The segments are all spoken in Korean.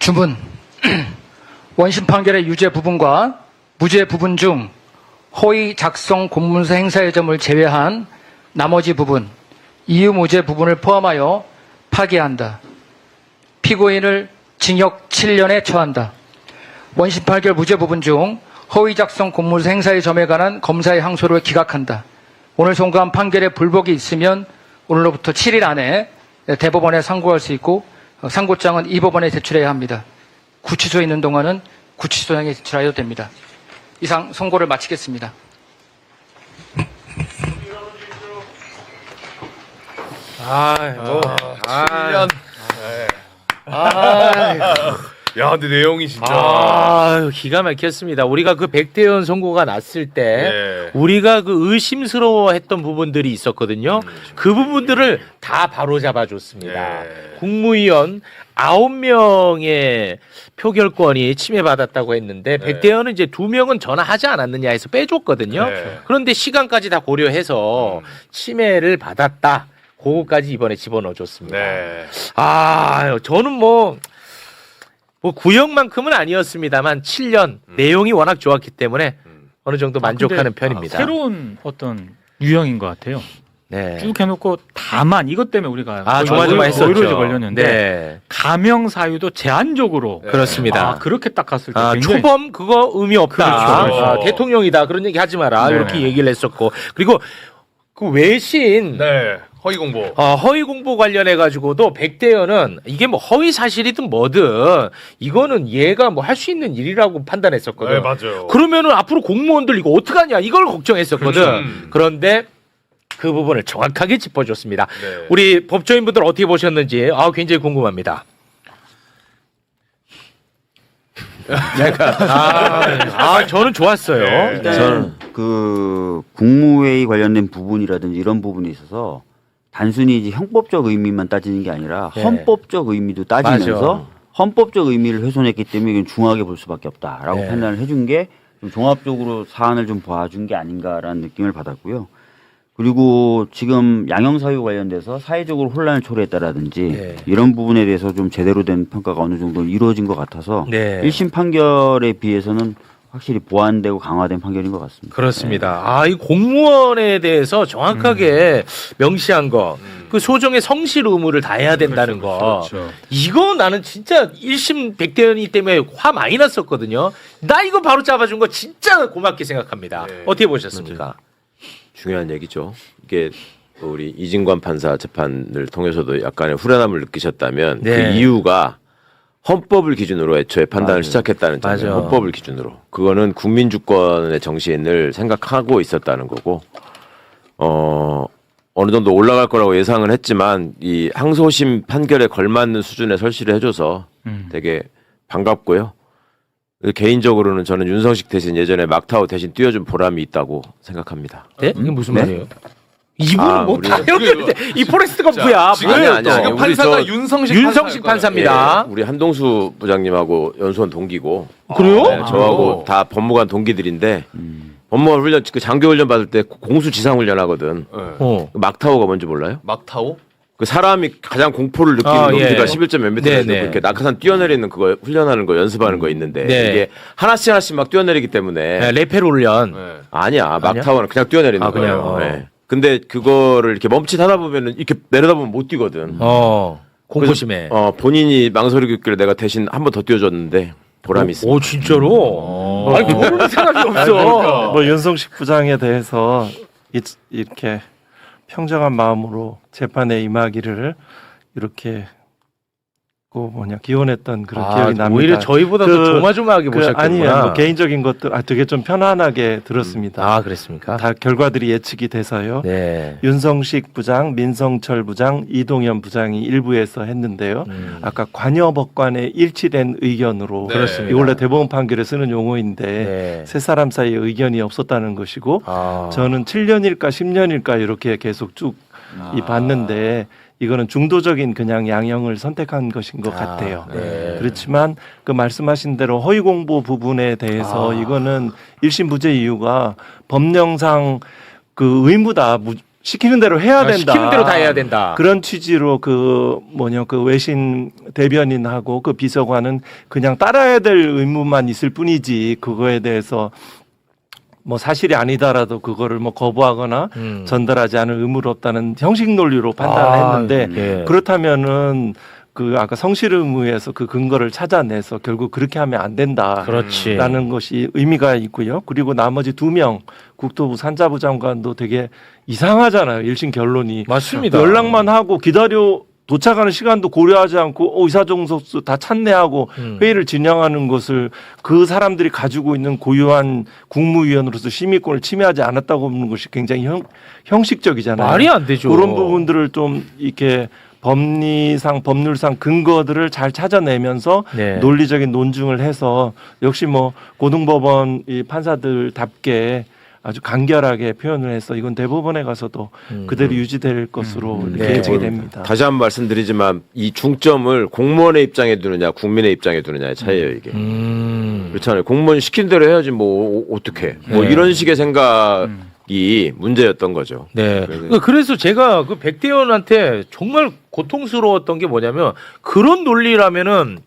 주문. 원심 판결의 유죄 부분과 무죄 부분 중 허위 작성 공문서 행사의 점을 제외한 나머지 부분, 이유 무죄 부분을 포함하여 파기한다. 피고인을 징역 7년에 처한다. 원심 판결 무죄 부분 중 허위 작성 공문서 행사의 점에 관한 검사의 항소를 기각한다. 오늘 선고한 판결에 불복이 있으면 오늘로부터 7일 안에 대법원에 상고할 수 있고 상고장은 이 법원에 제출해야 합니다. 구치소에 있는 동안은 구치소장에 제출하여도 됩니다. 이상 선고를 마치겠습니다. 야, 근데 내용이 진짜. 기가 막혔습니다. 우리가 그 백대현 선고가 났을 때 네. 우리가 그 의심스러워했던 부분들이 있었거든요. 그 부분들을 다 바로 잡아줬습니다. 네. 국무위원 9명의 표결권이 침해받았다고 했는데 백대현은 이제 2명은 전화하지 않았느냐 해서 빼줬거든요. 네. 그런데 시간까지 다 고려해서 침해를 받았다. 그거까지 이번에 집어넣어줬습니다. 네. 저는 뭐 구형만큼은 아니었습니다만 7년 내용이 워낙 좋았기 때문에 어느 정도 만족하는 편입니다. 새로운 어떤 유형인 것 같아요. 네. 쭉 해놓고 다만 이것 때문에 우리가 조마조마했었죠. 오이로지 걸렸는데 네. 가명 사유도 제한적으로 그렇습니다. 그렇게 딱 갔을 때 굉장히 초범 그거 의미 없다. 그렇죠. 대통령이다 그런 얘기 하지 마라 네. 이렇게 얘기를 했었고 그리고 그 외신 네. 허위 공보. 허위 공보 관련해 가지고도 백대현은 이게 뭐 허위 사실이든 뭐든 이거는 얘가 뭐 할 수 있는 일이라고 판단했었거든. 네, 맞아요. 그러면은 앞으로 공무원들 이거 어떡하냐 이걸 걱정했었거든. 그렇죠. 그런데 그 부분을 정확하게 짚어줬습니다. 네. 우리 법조인분들 어떻게 보셨는지 굉장히 궁금합니다. 저는 좋았어요. 네. 일단 그 국무회의 관련된 부분이라든지 이런 부분에 있어서 단순히 이제 형법적 의미만 따지는 게 아니라 네. 헌법적 의미도 따지면서 맞아. 헌법적 의미를 훼손했기 때문에 이건 중하게 볼 수밖에 없다라고 네. 판단을 해준 게 좀 종합적으로 사안을 좀 봐준 게 아닌가라는 느낌을 받았고요. 그리고 지금 양형사유 관련돼서 사회적으로 혼란을 초래했다라든지 네. 이런 부분에 대해서 좀 제대로 된 평가가 어느 정도 이루어진 것 같아서 네. 1심 판결에 비해서는 확실히 보완되고 강화된 판결인 것 같습니다. 그렇습니다. 이 공무원에 대해서 정확하게 명시한 거, 그 소정의 성실 의무를 다해야 된다는 거. 그렇죠. 이거 나는 진짜 1심 백대현이 때문에 화 많이 났었거든요. 나 이거 바로 잡아준 거 진짜 고맙게 생각합니다. 네. 어떻게 보셨습니까? 중요한 얘기죠. 이게 우리 이진관 판사 재판을 통해서도 약간의 후련함을 느끼셨다면 네. 그 이유가 헌법을 기준으로 애초에 판단을 맞아요. 시작했다는 점이에요. 맞아. 헌법을 기준으로. 그거는 국민주권의 정신을 생각하고 있었다는 거고 어느 정도 올라갈 거라고 예상은 했지만 이 항소심 판결에 걸맞는 수준의 설시를 해줘서 되게 반갑고요. 개인적으로는 저는 윤성식 대신 예전에 막타우 대신 뛰어준 보람이 있다고 생각합니다. 네? 이게 무슨 네? 말이에요? 이분은 뭐 다 우리가- 연결돼. 이 포레스트 검프야. 지금, 뭐예요, 아니야, 또? 아니야. 지금 우리 판사가 저 윤성식 판사입니다. 우리 한동수 부장님하고 연수원 동기고 그래요? 네, 저하고 다 법무관 동기들인데 법무관 훈련 그 장교 훈련 받을 때 공수 지상 훈련 하거든. 막타오가 뭔지 몰라요? 막타오? 그 사람이 가장 공포를 느끼는 높이가 예. 11점 몇 네네. 미터에서 그렇게 낙하산 뛰어내리는 그거 훈련하는 거 연습하는 거 있는데 네. 이게 하나씩 막 뛰어내리기 때문에 네, 레페 훈련. 네. 아니야 막타오는 그냥 뛰어내리는 아, 그냥, 거예요. 네. 근데 그거를 이렇게 멈칫하다 보면은 이렇게 내려다보면 못 뛰거든. 공포심에. 그래서, 본인이 망설이고 있길래 내가 대신 한 번 더 뛰어줬는데 보람이 있습니다. 오, 진짜로? 아니, 모르는 사람이 없어. 뭐 윤성식 부장에 대해서 이렇게 평정한 마음으로 재판에 임하기를 이렇게 기원했던 그런 기억이 납니다. 오히려 저희보다 더 조마조마하게 보셨겠구나. 아니요, 뭐 개인적인 것도 되게 좀 편안하게 들었습니다. 그랬습니까? 다 결과들이 예측이 돼서요. 네. 윤성식 부장, 민성철 부장, 이동현 부장이 일부에서 했는데요. 아까 관여법관의 일치된 의견으로 네. 그렇습니다. 이 원래 대법원 판결에 쓰는 용어인데 네. 세 사람 사이에 의견이 없었다는 것이고 저는 7년일까 10년일까 이렇게 계속 쭉 봤는데 이거는 중도적인 그냥 양형을 선택한 것인 것 같아요. 네. 그렇지만 그 말씀하신 대로 허위 공보 부분에 대해서 이거는 1심 무죄 이유가 법령상 그 의무다 시키는 대로 해야 된다. 시키는 대로 다 해야 된다. 그런 취지로 그 외신 대변인하고 그 비서관은 그냥 따라야 될 의무만 있을 뿐이지 그거에 대해서 뭐 사실이 아니다라도 그거를 뭐 거부하거나 전달하지 않을 의무는 없다는 형식 논리로 판단을 했는데 예. 그렇다면은 그 아까 성실 의무에서 그 근거를 찾아내서 결국 그렇게 하면 안 된다라는 그렇지. 것이 의미가 있고요. 그리고 나머지 2명 국토부 산자부 장관도 되게 이상하잖아요. 1심 결론이. 맞습니다. 연락만 하고 기다려 도착하는 시간도 고려하지 않고 의사정석수 다 찬내하고 회의를 진행하는 것을 그 사람들이 가지고 있는 고유한 국무위원으로서 심의권을 침해하지 않았다고 보는 것이 굉장히 형식적이잖아요. 말이 안 되죠. 그런 부분들을 좀 이렇게 법리상 법률상 근거들을 잘 찾아내면서 네. 논리적인 논증을 해서 역시 뭐 고등법원 이 판사들답게 아주 간결하게 표현을 해서 이건 대법원에 가서도 그대로 유지될 것으로 이렇게 네. 예측이 됩니다. 다시 한번 말씀드리지만 이 중점을 공무원의 입장에 두느냐 국민의 입장에 두느냐의 차이예요 이게. 그렇잖아요. 공무원 시킨 대로 해야지 뭐 어떻게 뭐 네. 이런 식의 생각이 문제였던 거죠. 네. 그래서 제가 그 백대현한테 정말 고통스러웠던 게 뭐냐면 그런 논리라면은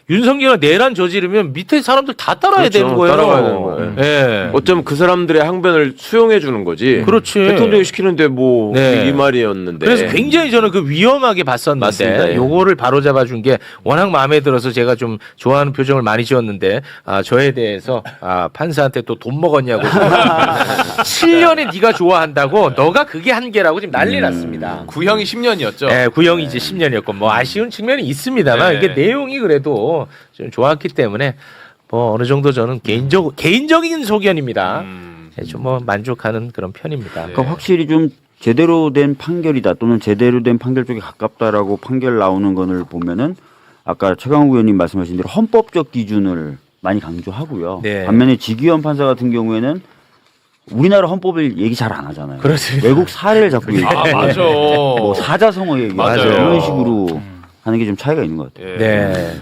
윤석열이 내란 저지르면 밑에 사람들 다 따라야 그렇죠. 되는 거예요. 따라가야 되는 거예요. 네. 어쩌면 그 사람들의 항변을 수용해 주는 거지. 그렇지. 대통령이 시키는데 뭐 네. 이 말이었는데. 그래서 굉장히 저는 그 위험하게 봤었는데 맞습니다. 예. 요거를 바로잡아 준 게 워낙 마음에 들어서 제가 좀 좋아하는 표정을 많이 지었는데 저에 대해서 판사한테 또 돈 먹었냐고 7년에 네가 좋아한다고 너가 그게 한계라고 지금 난리 났습니다. 구형이 10년이었죠. 네, 구형이 이제 10년이었고 뭐 아쉬운 측면이 있습니다만 네. 이게 내용이 그래도 좀 좋았기 때문에 뭐 어느 정도 저는 개인적인 소견입니다. 좀 뭐 만족하는 그런 편입니다. 그러니까 확실히 좀 제대로 된 판결이다 또는 제대로 된 판결 쪽에 가깝다라고 판결 나오는 거를 보면은 아까 최강욱 의원님 말씀하신 대로 헌법적 기준을 많이 강조하고요. 네. 반면에 지기현 판사 같은 경우에는 우리나라 헌법을 얘기 잘 안 하잖아요. 그렇습니다. 외국 사례를 자꾸 얘기하고 맞아. 뭐 사자성어 얘기하고 맞아요. 이런 식으로 하는 게 좀 차이가 있는 것 같아요. 네.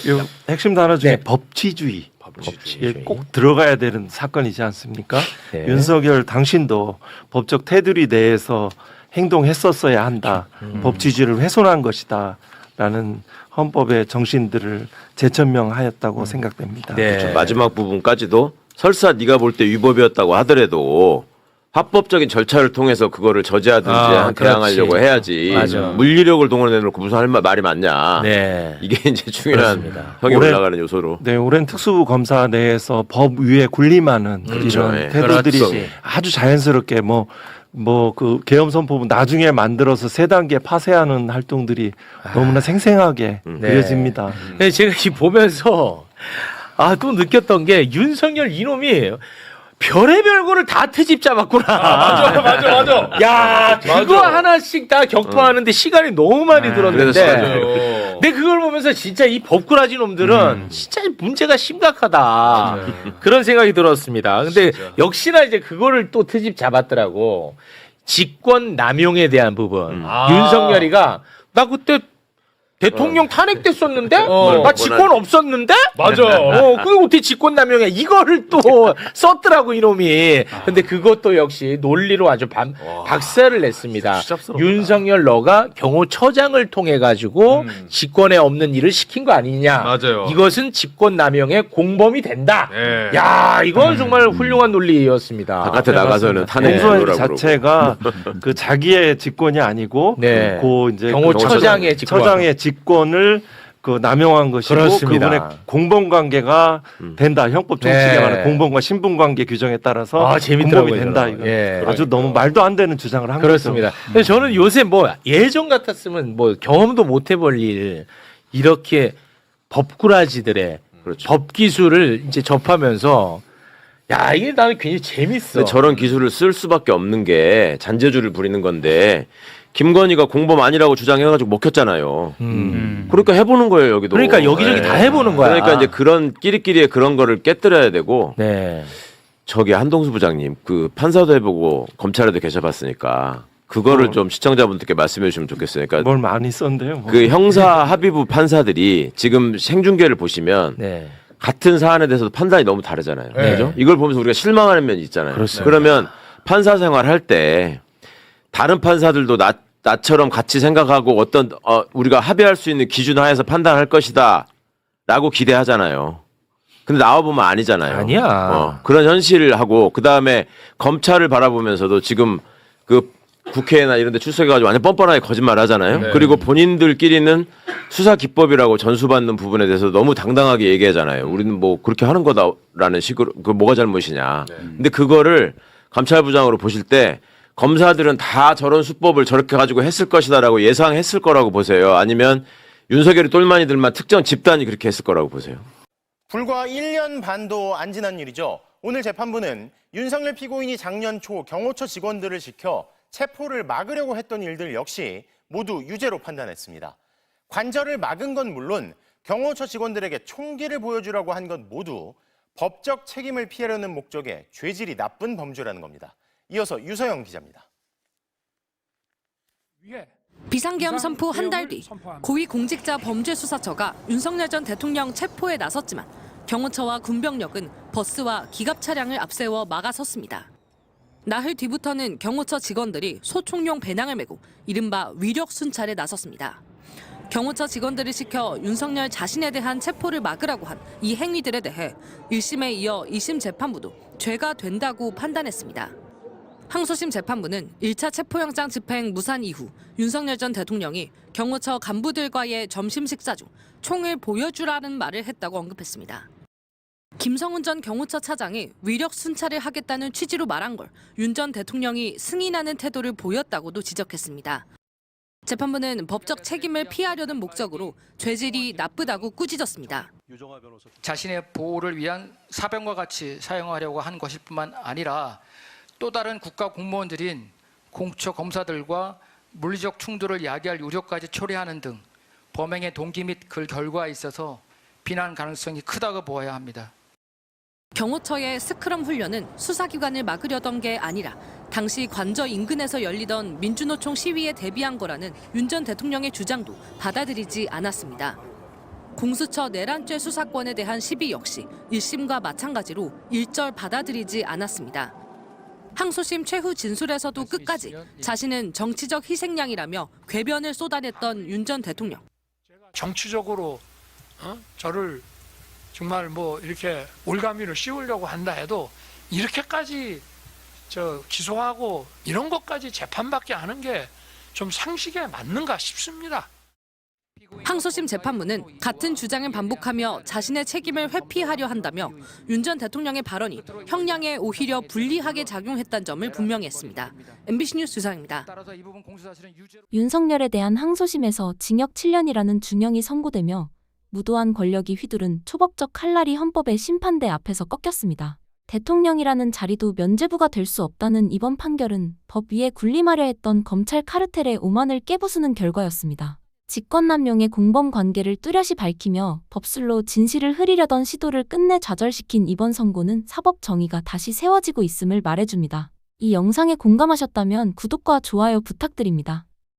요 핵심 단어 중에 네. 법치주의. 법치주의. 이게 꼭 들어가야 되는 사건이지 않습니까? 네. 윤석열 당신도 법적 테두리 내에서 행동했었어야 한다. 법치주의를 훼손한 것이다. 라는 헌법의 정신들을 재천명하였다고 생각됩니다. 네. 그렇죠. 마지막 부분까지도 설사 네가 볼 때 위법이었다고 하더라도 합법적인 절차를 통해서 그거를 저지하든지 대항하려고 그렇지. 해야지. 맞아. 물리력을 동원해놓고 무슨 할 말이 많냐. 네. 이게 이제 중요한 그렇습니다. 형이 올해- 올라가는 요소로. 네, 오랜 특수부 검사 내에서 법 위에 군림하는 그렇죠. 이런 네. 태도들이 그렇지. 아주 자연스럽게 뭐 그 계엄 선포문 나중에 만들어서 세 단계 파쇄하는 활동들이 너무나 생생하게 그려집니다. 네, 제가 이 보면서 또 느꼈던 게 윤석열 이놈이 별의별 거를 다 트집 잡았구나. 맞아. 야, 그거 맞아. 하나씩 다 격파하는데 시간이 너무 많이 그래서 들었는데. 맞아요. 근데 그걸 보면서 진짜 이 법꾸라지 놈들은 진짜 문제가 심각하다. 그런 생각이 들었습니다. 근데 역시나 이제 그거를 또 트집 잡았더라고. 직권 남용에 대한 부분. 윤석열이가 나 그때 대통령 탄핵됐었는데? 나 직권 없었는데? 맞아. 그게 어떻게 직권 남용이야? 이거를 또 썼더라고, 이놈이. 근데 그것도 역시 논리로 아주 박살을 냈습니다. 추잡스럽다. 윤석열 너가 경호처장을 통해가지고 직권에 없는 일을 시킨 거 아니냐? 맞아요. 이것은 직권 남용의 공범이 된다. 네. 야, 이건 정말 훌륭한 논리였습니다. 바깥에 나가서는 탄핵 공소행 노라고 자체가 그 자기의 직권이 아니고 네. 그 이제 경호처장의 직권. 처장의 직권을 그 남용한 것이고 그렇습니다. 그분의 공범 관계가 된다. 형법 정칙에 네. 관한 공범과 신분 관계 규정에 따라서 재밌더라고요, 공범이 된다. 저는. 이거 예. 아주 너무 말도 안 되는 주장을 한 그렇습니다. 거죠. 근데 저는 요새 뭐 예전 같았으면 뭐 경험도 못 해볼 일 이렇게 법꾸라지들의 그렇죠. 법 기술을 이제 접하면서 야 이게 나는 굉장히 재밌어. 근데 저런 기술을 쓸 수밖에 없는 게 잔재주를 부리는 건데 김건희가 공범 아니라고 주장해가지고 먹혔잖아요. 그러니까 해보는 거예요 여기도. 그러니까 여기저기 다 해보는 거야. 그러니까 이제 그런 끼리끼리의 그런 거를 깨뜨려야 되고. 네. 저기 한동수 부장님 그 판사도 해보고 검찰에도 계셔봤으니까 그거를 좀 시청자분들께 말씀해 주시면 좋겠어요. 그러니까 뭘 많이 썼는데요. 뭐. 그 형사 합의부 판사들이 지금 생중계를 보시면 네. 같은 사안에 대해서도 판단이 너무 다르잖아요. 네. 그죠? 이걸 보면서 우리가 실망하는 면이 있잖아요. 그렇습니다. 그러면 판사 생활할 때 다른 판사들도 나처럼 같이 생각하고 어떤 우리가 합의할 수 있는 기준 하에서 판단할 것이다라고 기대하잖아요. 근데 나와보면 아니잖아요. 아니야. 그런 현실을 하고 그다음에 검찰을 바라보면서도 지금 그 국회나 이런 데 출석해가지고 완전 뻔뻔하게 거짓말 하잖아요. 네. 그리고 본인들끼리는 수사 기법이라고 전수받는 부분에 대해서 너무 당당하게 얘기하잖아요. 우리는 뭐 그렇게 하는 거다라는 식으로 그 뭐가 잘못이냐. 근데 그거를 감찰부장으로 보실 때 검사들은 다 저런 수법을 저렇게 가지고 했을 것이다라고 예상했을 거라고 보세요. 아니면 윤석열이 똘마니들만 특정 집단이 그렇게 했을 거라고 보세요. 불과 1년 반도 안 지난 일이죠. 오늘 재판부는 윤석열 피고인이 작년 초 경호처 직원들을 지켜 체포를 막으려고 했던 일들 역시 모두 유죄로 판단했습니다. 관절을 막은 건 물론 경호처 직원들에게 총기를 보여주라고 한 것 모두 법적 책임을 피하려는 목적의 죄질이 나쁜 범죄라는 겁니다. 이어서 유서영 기자입니다. 비상계엄 선포 한 달 뒤 고위공직자 범죄수사처가 윤석열 전 대통령 체포에 나섰지만 경호처와 군병력은 버스와 기갑 차량을 앞세워 막아섰습니다. 나흘 뒤부터는 경호처 직원들이 소총용 배낭을 메고 이른바 위력 순찰에 나섰습니다. 경호처 직원들을 시켜 윤석열 자신에 대한 체포를 막으라고 한 이 행위들에 대해 1심에 이어 2심 재판부도 죄가 된다고 판단했습니다. 항소심 재판부는 1차 체포영장 집행 무산 이후 윤석열 전 대통령이 경호처 간부들과의 점심 식사 중 총을 보여주라는 말을 했다고 언급했습니다. 김성훈 전 경호처 차장이 위력 순찰을 하겠다는 취지로 말한 걸 윤 전 대통령이 승인하는 태도를 보였다고도 지적했습니다. 재판부는 법적 책임을 피하려는 목적으로 죄질이 나쁘다고 꾸짖었습니다. 자신의 보호를 위한 사병과 같이 사용하려고 한 것일 뿐만 아니라 또 다른 국가 공무원들인 공처 검사들과 물리적 충돌을 야기할 우려까지 초래하는 등 범행의 동기 및 그 결과에 있어서 비난 가능성이 크다고 보아야 합니다. 경호처의 스크럼 훈련은 수사기관을 막으려던 게 아니라 당시 관저 인근에서 열리던 민주노총 시위에 대비한 거라는 윤 전 대통령의 주장도 받아들이지 않았습니다. 공수처 내란죄 수사권에 대한 시비 역시 1심과 마찬가지로 일절 받아들이지 않았습니다. 항소심 최후 진술에서도 끝까지 자신은 정치적 희생양이라며 궤변을 쏟아냈던 윤 전 대통령. 정치적으로 저를 정말 뭐 이렇게 올가미를 씌우려고 한다 해도 이렇게까지 기소하고 이런 것까지 재판받게 하는 게 좀 상식에 맞는가 싶습니다. 항소심 재판부는 같은 주장을 반복하며 자신의 책임을 회피하려 한다며 윤 전 대통령의 발언이 형량에 오히려 불리하게 작용했다는 점을 분명히 했습니다. MBC 뉴스 유상입니다. 윤석열에 대한 항소심에서 징역 7년이라는 중형이 선고되며 무도한 권력이 휘두른 초법적 칼날이 헌법의 심판대 앞에서 꺾였습니다. 대통령이라는 자리도 면죄부가 될 수 없다는 이번 판결은 법 위에 군림하려 했던 검찰 카르텔의 오만을 깨부수는 결과였습니다. 직권남용의 공범 관계를 뚜렷이 밝히며 법술로 진실을 흐리려던 시도를 끝내 좌절시킨 이번 선고는 사법 정의가 다시 세워지고 있음을 말해줍니다. 이 영상에 공감하셨다면 구독과 좋아요 부탁드립니다.